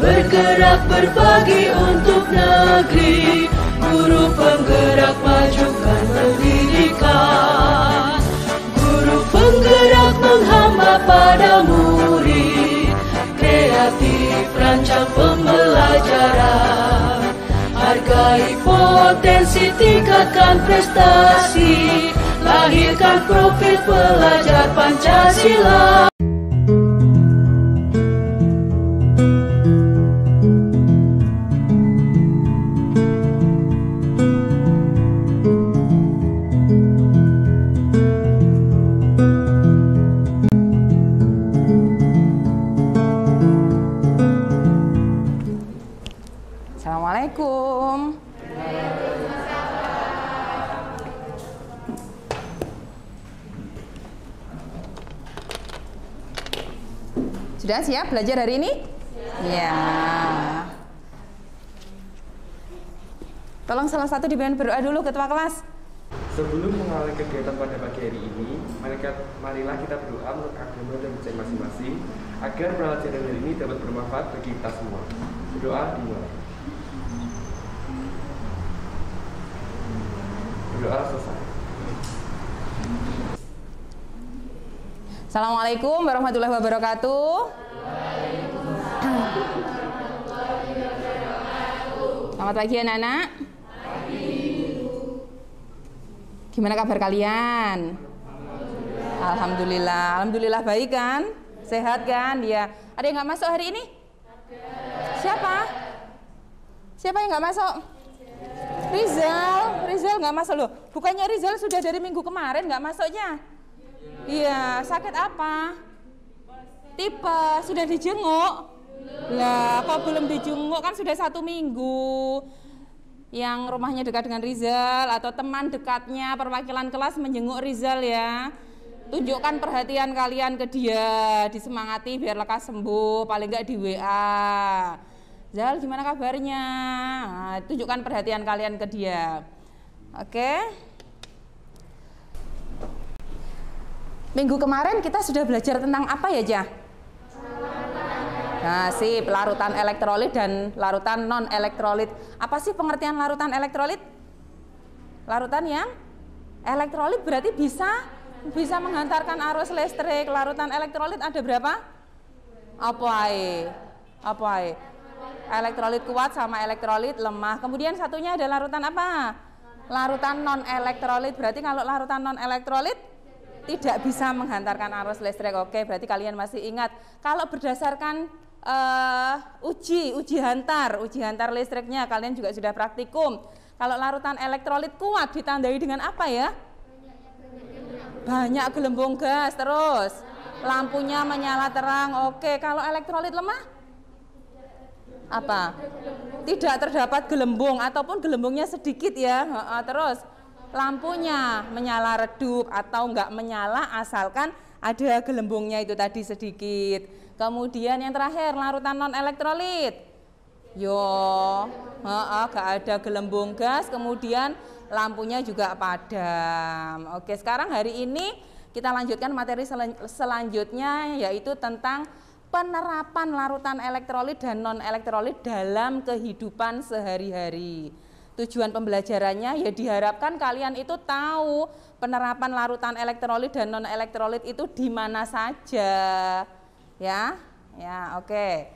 bergerak berbagi untuk negeri, guru penggerak majukan pendidikan, guru penggerak menghamba pada murid, kreatif rancang pembelajaran, hargai potensi, tingkatkan prestasi, lahirkan profil pelajar Pancasila. Assalamualaikum. Sudah siap belajar hari ini? Ya. Tolong salah satu dibantu berdoa dulu ketua kelas. Sebelum mengawali kegiatan pada pagi hari ini, marilah kita berdoa menurut agama dan percaya masing-masing agar pelajaran hari ini dapat bermanfaat bagi kita semua. Berdoa dimulai. Berdoa selesai. Assalamualaikum warahmatullahi wabarakatuh. Selamat pagi anak-anak. Gimana kabar kalian? Alhamdulillah. Alhamdulillah baik kan? Sehat kan? Ya. Ada yang nggak masuk hari ini? Siapa? Siapa yang nggak masuk? Rizal nggak masuk loh. Bukannya Rizal sudah dari minggu kemarin nggak masuknya? Iya, sakit apa? Tipes, sudah dijenguk? Lah, kok belum dijenguk? Kan sudah 1 minggu. Yang rumahnya dekat dengan Rizal atau teman dekatnya perwakilan kelas menjenguk Rizal ya. Tunjukkan perhatian kalian ke dia, disemangati biar lekas sembuh, paling nggak di WA. Zal, gimana kabarnya? Nah, tunjukkan perhatian kalian ke dia. Oke. Minggu kemarin kita sudah belajar tentang apa ya, Jah? Nah, sip, larutan elektrolit dan larutan non-elektrolit. Apa sih pengertian larutan elektrolit? Larutan yang elektrolit berarti bisa menghantarkan arus listrik. Larutan elektrolit ada berapa? Apa? Elektrolit kuat sama elektrolit lemah. Kemudian satunya ada larutan apa? Larutan non-elektrolit. Berarti kalau larutan non-elektrolit tidak bisa menghantarkan arus listrik. Oke, berarti kalian masih ingat. Kalau berdasarkan uji hantar listriknya kalian juga sudah praktikum. Kalau larutan elektrolit kuat ditandai dengan apa ya? Banyak gelembung gas, terus lampunya menyala terang. Oke, kalau elektrolit lemah? Apa? Tidak terdapat gelembung ataupun gelembungnya sedikit ya. Terus lampunya menyala redup atau enggak menyala asalkan ada gelembungnya itu tadi sedikit. Kemudian yang terakhir larutan non elektrolit. Enggak ada gelembung gas, kemudian lampunya juga padam. Oke, sekarang hari ini kita lanjutkan materi selanjutnya yaitu tentang penerapan larutan elektrolit dan non elektrolit dalam kehidupan sehari-hari. Tujuan pembelajarannya ya diharapkan kalian itu tahu penerapan larutan elektrolit dan non elektrolit itu di mana saja. Ya, oke.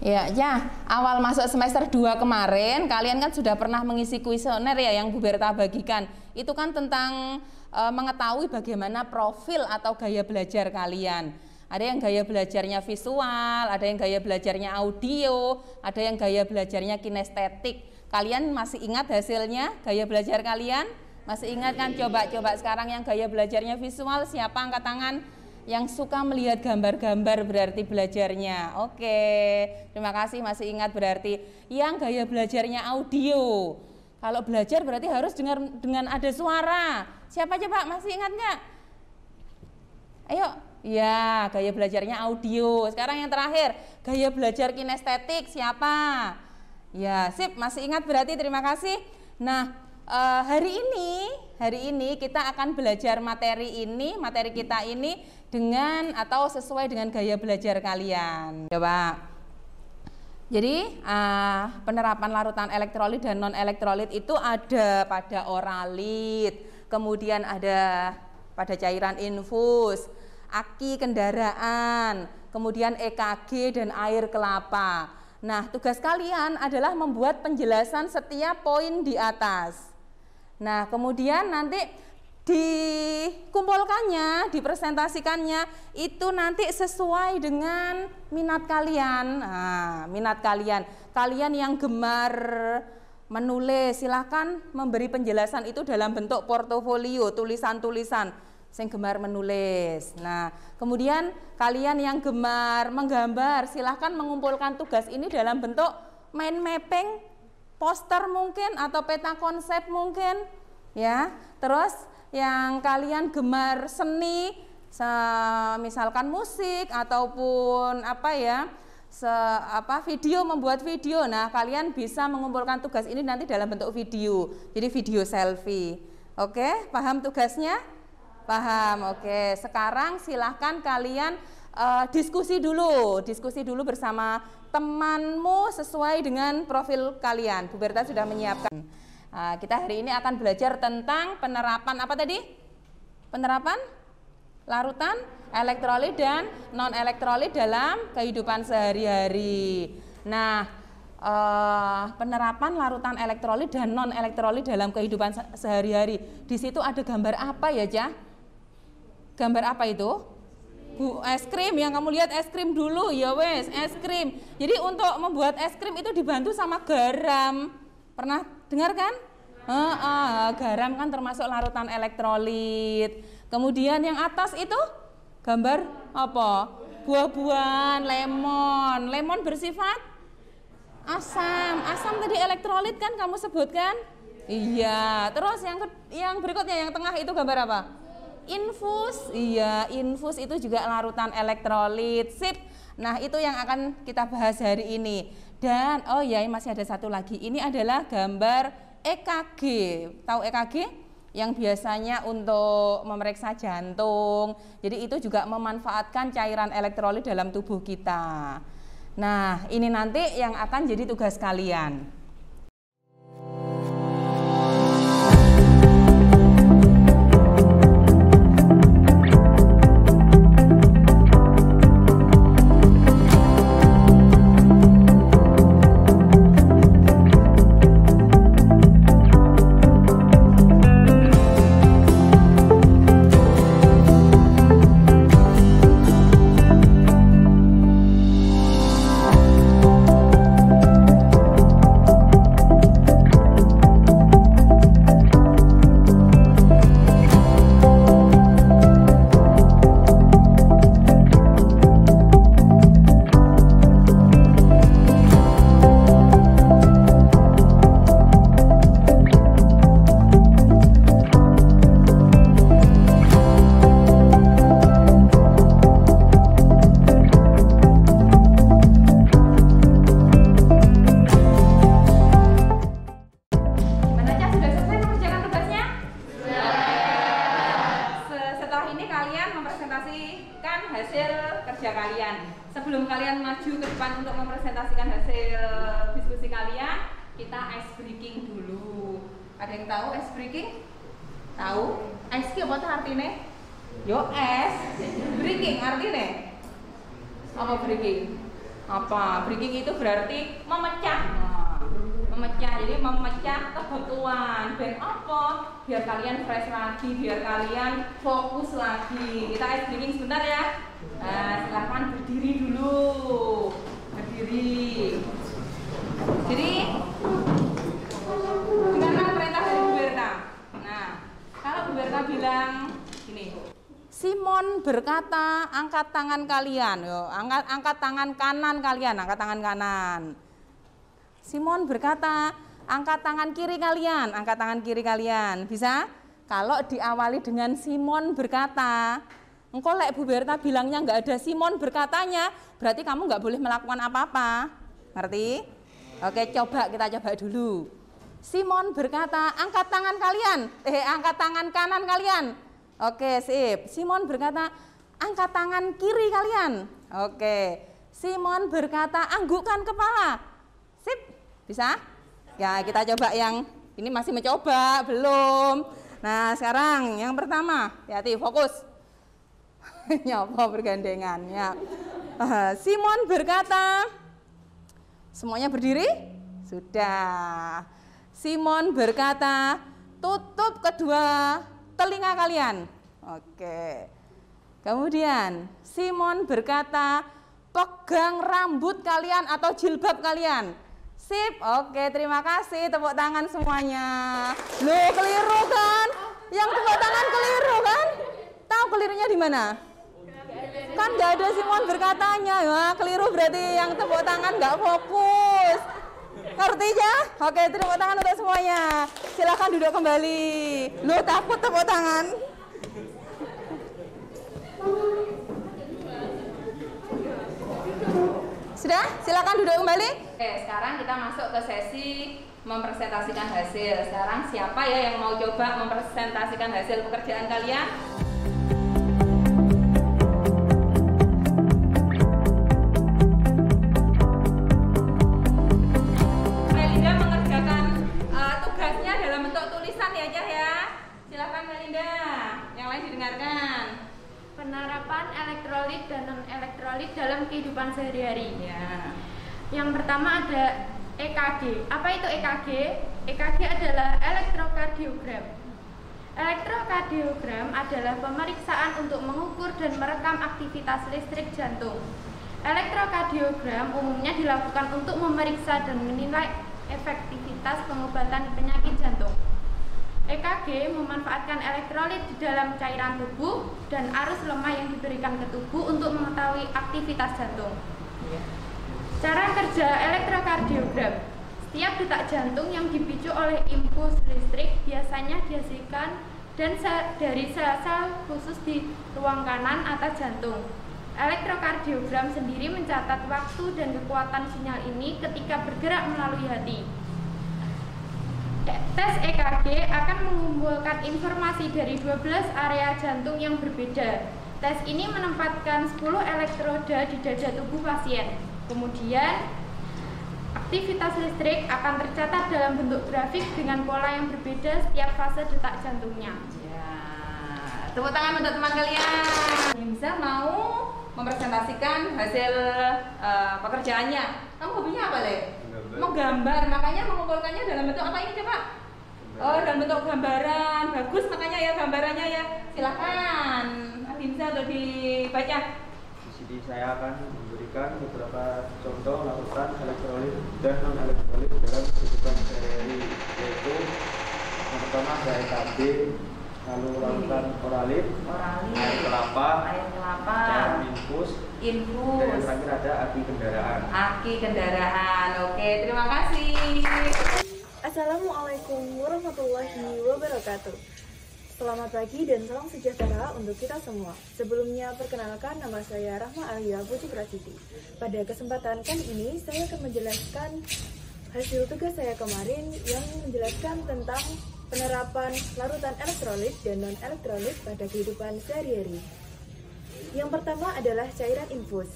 Ya, awal masuk semester 2 kemarin kalian kan sudah pernah mengisi kuesioner ya yang Bu Berta bagikan. Itu kan tentang mengetahui bagaimana profil atau gaya belajar kalian. Ada yang gaya belajarnya visual, ada yang gaya belajarnya audio, ada yang gaya belajarnya kinestetik. Kalian masih ingat hasilnya gaya belajar kalian? Masih ingat kan? Coba sekarang yang gaya belajarnya visual siapa angkat tangan? Yang suka melihat gambar-gambar berarti belajarnya. Oke, terima kasih masih ingat berarti. Yang gaya belajarnya audio. Kalau belajar berarti harus dengar dengan ada suara. Siapa coba masih ingat nggak? Ayo. Ya, gaya belajarnya audio. Sekarang yang terakhir, gaya belajar kinestetik siapa? Ya, sip, masih ingat berarti, terima kasih. Nah, hari ini kita akan belajar materi kita ini dengan atau sesuai dengan gaya belajar kalian. Coba. Jadi penerapan larutan elektrolit dan non elektrolit itu ada pada oralit, kemudian ada pada cairan infus, aki kendaraan, kemudian EKG dan air kelapa. Nah, tugas kalian adalah membuat penjelasan setiap poin di atas. Nah, kemudian nanti dikumpulkannya, dipresentasikannya itu nanti sesuai dengan minat kalian. Nah, minat kalian. Kalian yang gemar menulis, silahkan memberi penjelasan itu dalam bentuk portofolio, tulisan-tulisan. Yang gemar menulis. Nah, kemudian kalian yang gemar menggambar, silahkan mengumpulkan tugas ini dalam bentuk mind mapping, poster mungkin atau peta konsep mungkin, ya. Terus yang kalian gemar seni, misalkan musik ataupun video, membuat video. Nah, kalian bisa mengumpulkan tugas ini nanti dalam bentuk video. Jadi video selfie. Oke, paham tugasnya? Paham. Oke, sekarang silahkan kalian diskusi dulu bersama temanmu sesuai dengan profil kalian. Bu Berta sudah menyiapkan. Kita hari ini akan belajar tentang penerapan apa tadi? Penerapan larutan elektrolit dan non elektrolit dalam kehidupan sehari-hari. Nah, penerapan larutan elektrolit dan non elektrolit dalam kehidupan sehari-hari. Di situ ada gambar apa ya, Jah? Gambar apa itu? Bu, es krim. Yang kamu lihat es krim dulu, ya wes, es krim. Jadi untuk membuat es krim itu dibantu sama garam. Pernah dengar kan? Garam kan termasuk larutan elektrolit. Kemudian yang atas itu gambar apa? Buah-buahan, lemon. Lemon bersifat asam. Asam tadi elektrolit kan kamu sebutkan? Iya. Terus yang berikutnya yang tengah itu gambar apa? Infus. Iya, infus itu juga larutan elektrolit. Sip. Nah, itu yang akan kita bahas hari ini. Dan oh ya, masih ada satu lagi. Ini adalah gambar EKG. Tahu EKG? Yang biasanya untuk memeriksa jantung. Jadi itu juga memanfaatkan cairan elektrolit dalam tubuh kita. Nah, ini nanti yang akan jadi tugas kalian. Sebelum kalian maju ke depan untuk mempresentasikan hasil diskusi kalian, kita ice breaking dulu. Ada yang tahu ice breaking? Tahu? Ice ki apa artinya? Yo es. Breaking artinya? Apa breaking? Apa? Breaking itu berarti memecah. Memecah, jadi memecah kebekuan. Dan apa? Biar kalian fresh lagi, biar kalian fokus lagi. Kita ice breaking sebentar ya. Nah, silahkan berdiri dulu. Berdiri. Jadi dengarkan perintah dari Bu Berta. Nah, kalau Bu Berta bilang gini, Simon berkata, angkat tangan kalian. Yo, angkat tangan kanan kalian, angkat tangan kanan. Simon berkata, angkat tangan kiri kalian, angkat tangan kiri kalian. Bisa? Kalau diawali dengan Simon berkata, engkau lek Bu Berta bilangnya nggak ada Simon berkatanya, berarti kamu nggak boleh melakukan apa-apa. Ngerti? Oke, kita coba dulu. Simon berkata, angkat tangan kalian. Angkat tangan kanan kalian. Oke, sip. Simon berkata, angkat tangan kiri kalian. Oke. Simon berkata, anggukkan kepala. Sip, bisa? Ya, kita coba yang ini masih mencoba, belum. Nah, sekarang yang pertama, hati-hati, fokus. Nyapa bergandengan, ya. Simon berkata, semuanya berdiri? Sudah. Simon berkata, tutup kedua telinga kalian. Oke. Kemudian, Simon berkata, pegang rambut kalian atau jilbab kalian. Sip, oke, terima kasih, tepuk tangan semuanya. Loh, keliru kan? Yang tepuk tangan keliru kan? Tahu kelirunya di mana? Kan nggak ada Simon berkatanya, ya keliru berarti yang tepuk tangan nggak fokus. Ngerti ya? Oke, tepuk tangan untuk semuanya. Silakan duduk kembali. Loh, takut tepuk tangan. Sudah? Silakan duduk kembali. Oke, sekarang kita masuk ke sesi mempresentasikan hasil. Sekarang siapa ya yang mau coba mempresentasikan hasil pekerjaan kalian? Melinda mengerjakan tugasnya dalam bentuk tulisan ya, Cah ya. Silakan Melinda. Yang lain didengarkan. Penerapan elektrolit dan non-elektrolit dalam kehidupan sehari-hari. Ya. Yang pertama ada EKG. Apa itu EKG? EKG adalah elektrokardiogram. Elektrokardiogram adalah pemeriksaan untuk mengukur dan merekam aktivitas listrik jantung. Elektrokardiogram umumnya dilakukan untuk memeriksa dan menilai efektivitas pengobatan penyakit jantung. EKG memanfaatkan elektrolit di dalam cairan tubuh dan arus lemah yang diberikan ke tubuh untuk mengetahui aktivitas jantung. Cara kerja elektrokardiogram. Setiap detak jantung yang dipicu oleh impuls listrik biasanya dihasilkan dari sel-sel khusus di ruang kanan atas jantung. Elektrokardiogram sendiri mencatat waktu dan kekuatan sinyal ini ketika bergerak melalui hati. Tes EKG akan mengumpulkan informasi dari 12 area jantung yang berbeda. Tes ini menempatkan 10 elektroda di dada tubuh pasien. Kemudian, aktivitas listrik akan tercatat dalam bentuk grafik dengan pola yang berbeda setiap fase detak jantungnya. Ya, tepuk tangan untuk teman kalian. Bisa mau mempresentasikan hasil pekerjaannya. Kamu hobinya apa, Le? Menggambar, makanya mengumpulkannya dalam bentuk apa ini coba? Oh, dalam bentuk gambaran. Bagus makanya ya gambarannya ya. Silakan Adinsa untuk dibaca. Di sini saya akan memberikan beberapa contoh larutan elektrolit dan non elektrolit dalam kehidupan sehari-hari, yaitu yang pertama ada EKG, lalu larutan oralit, air kelapa, cairan infus, dan yang terakhir ada aki kendaraan. Aki kendaraan. Oke, terima kasih. Assalamualaikum warahmatullahi wabarakatuh. Selamat pagi dan salam sejahtera untuk kita semua. Sebelumnya perkenalkan, nama saya Rahma Alia Puji Prasiti. Pada kesempatan kali ini saya akan menjelaskan hasil tugas saya kemarin yang menjelaskan tentang penerapan larutan elektrolit dan non-elektrolit pada kehidupan sehari-hari. Yang pertama adalah cairan infus.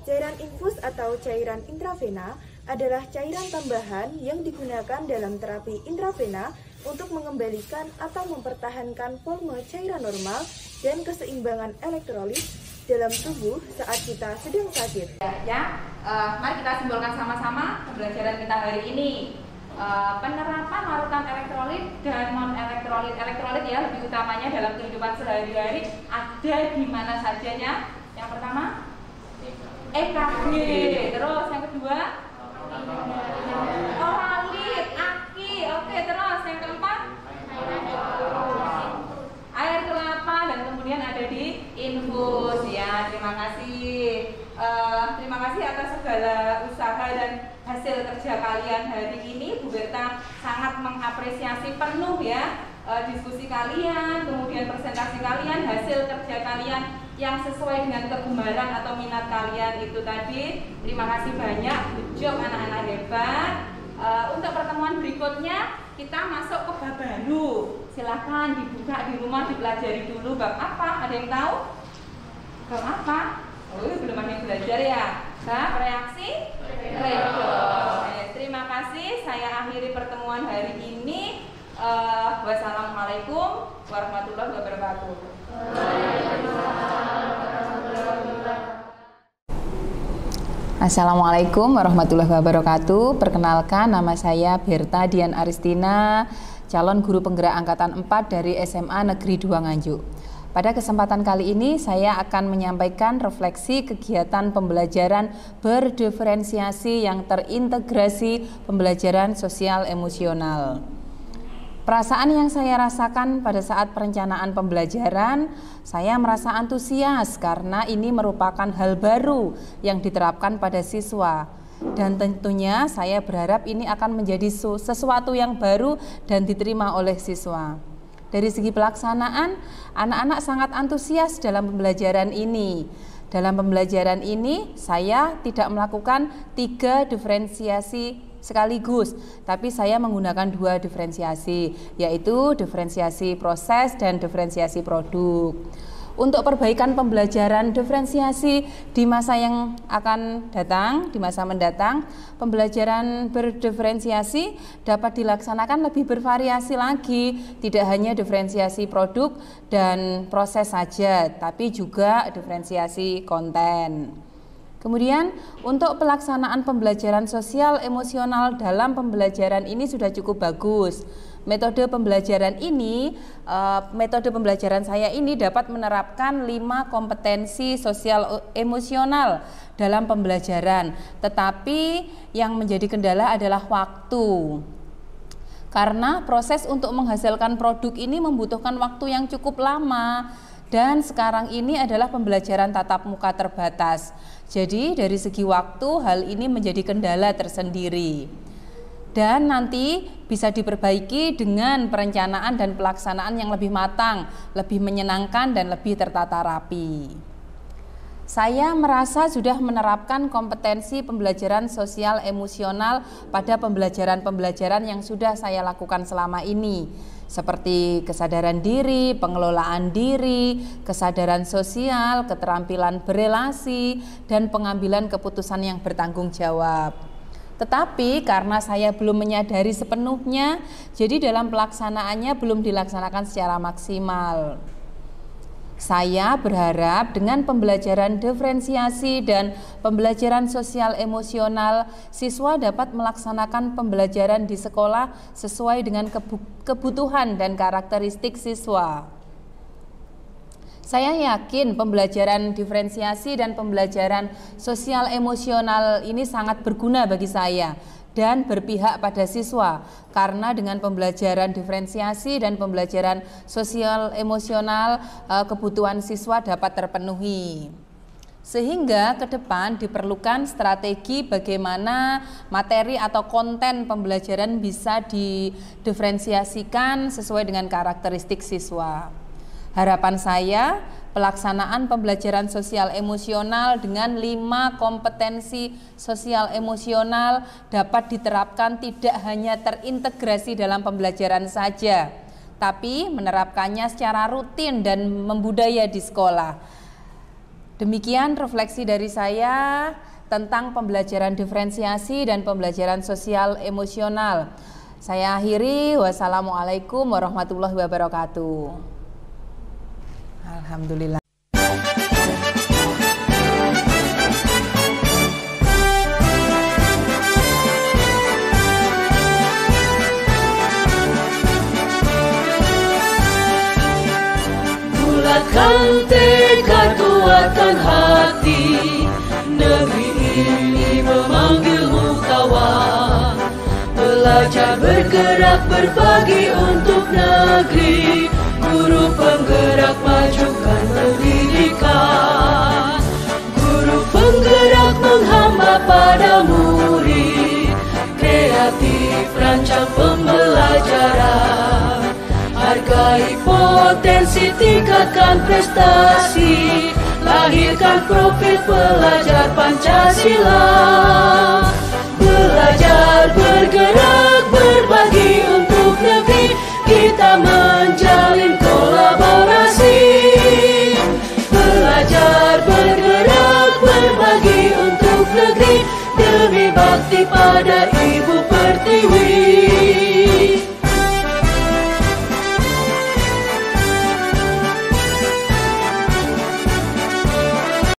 Cairan infus atau cairan intravena adalah cairan tambahan yang digunakan dalam terapi intravena untuk mengembalikan atau mempertahankan volume cairan normal dan keseimbangan elektrolit dalam tubuh saat kita sedang sakit. Mari kita simpulkan sama-sama pembelajaran kita hari ini. Penerapan larutan elektrolit dan non-elektrolit. Elektrolit ya lebih utamanya dalam kehidupan sehari-hari ada di mana sajanya. Yang pertama EKG, terus yang kedua oralit, aki, oke, terus yang keempat air kelapa, dan kemudian ada di infus ya. Terima kasih atas segala usaha dan hasil kerja kalian hari ini. Bu Berta sangat mengapresiasi penuh ya diskusi kalian, kemudian presentasi kalian, hasil kerja kalian yang sesuai dengan kegemaran atau minat kalian itu tadi. Terima kasih banyak, good job anak-anak hebat. Untuk pertemuan berikutnya kita masuk ke bab baru. Silahkan dibuka di rumah, dipelajari dulu bab apa. Ada yang tahu? Bab apa? Oh, belum ada yang belajar ya. Kak, reaksi? Redo. Terima kasih, saya akhiri pertemuan hari ini. Wassalamualaikum warahmatullahi wabarakatuh. Assalamualaikum warahmatullahi wabarakatuh. Perkenalkan, nama saya Berta Dian Aristina, calon guru penggerak angkatan 4 dari SMA Negeri 2 Nganjuk. Pada kesempatan kali ini saya akan menyampaikan refleksi kegiatan pembelajaran berdiferensiasi yang terintegrasi pembelajaran sosial emosional. Perasaan yang saya rasakan pada saat perencanaan pembelajaran, saya merasa antusias karena ini merupakan hal baru yang diterapkan pada siswa. Dan tentunya saya berharap ini akan menjadi sesuatu yang baru dan diterima oleh siswa. Dari segi pelaksanaan, anak-anak sangat antusias dalam pembelajaran ini. Dalam pembelajaran ini, saya tidak melakukan 3 diferensiasi sekaligus, tapi saya menggunakan 2 diferensiasi, yaitu diferensiasi proses dan diferensiasi produk. Untuk perbaikan pembelajaran diferensiasi di masa yang akan datang, di masa mendatang, pembelajaran berdiferensiasi dapat dilaksanakan lebih bervariasi lagi, tidak hanya diferensiasi produk dan proses saja, tapi juga diferensiasi konten. Kemudian untuk pelaksanaan pembelajaran sosial emosional dalam pembelajaran ini sudah cukup bagus. Metode pembelajaran saya ini dapat menerapkan 5 kompetensi sosial emosional dalam pembelajaran. Tetapi yang menjadi kendala adalah waktu. Karena proses untuk menghasilkan produk ini membutuhkan waktu yang cukup lama. Dan sekarang ini adalah pembelajaran tatap muka terbatas. Jadi dari segi waktu hal ini menjadi kendala tersendiri. Dan nanti bisa diperbaiki dengan perencanaan dan pelaksanaan yang lebih matang, lebih menyenangkan dan lebih tertata rapi. Saya merasa sudah menerapkan kompetensi pembelajaran sosial emosional pada pembelajaran-pembelajaran yang sudah saya lakukan selama ini, seperti kesadaran diri, pengelolaan diri, kesadaran sosial, keterampilan berelasi, dan pengambilan keputusan yang bertanggung jawab. Tetapi karena saya belum menyadari sepenuhnya, jadi dalam pelaksanaannya belum dilaksanakan secara maksimal. Saya berharap dengan pembelajaran diferensiasi dan pembelajaran sosial emosional, siswa dapat melaksanakan pembelajaran di sekolah sesuai dengan kebutuhan dan karakteristik siswa. Saya yakin pembelajaran diferensiasi dan pembelajaran sosial emosional ini sangat berguna bagi saya dan berpihak pada siswa, karena dengan pembelajaran diferensiasi dan pembelajaran sosial emosional kebutuhan siswa dapat terpenuhi. Sehingga ke depan diperlukan strategi bagaimana materi atau konten pembelajaran bisa didiferensiasikan sesuai dengan karakteristik siswa. Harapan saya, pelaksanaan pembelajaran sosial emosional dengan 5 kompetensi sosial emosional dapat diterapkan tidak hanya terintegrasi dalam pembelajaran saja, tapi menerapkannya secara rutin dan membudaya di sekolah. Demikian refleksi dari saya tentang pembelajaran diferensiasi dan pembelajaran sosial emosional. Saya akhiri, wassalamualaikum warahmatullahi wabarakatuh. Alhamdulillah. Bulatkan tekad, kuatkan hati, negeri ini memanggilmu kawan. Belajar bergerak berbagi untuk negeri, guru penggerak majukan pendidikan. Guru penggerak menghamba pada murid, kreatif rancang pembelajaran. Hargai potensi, tingkatkan prestasi, lahirkan profil pelajar Pancasila.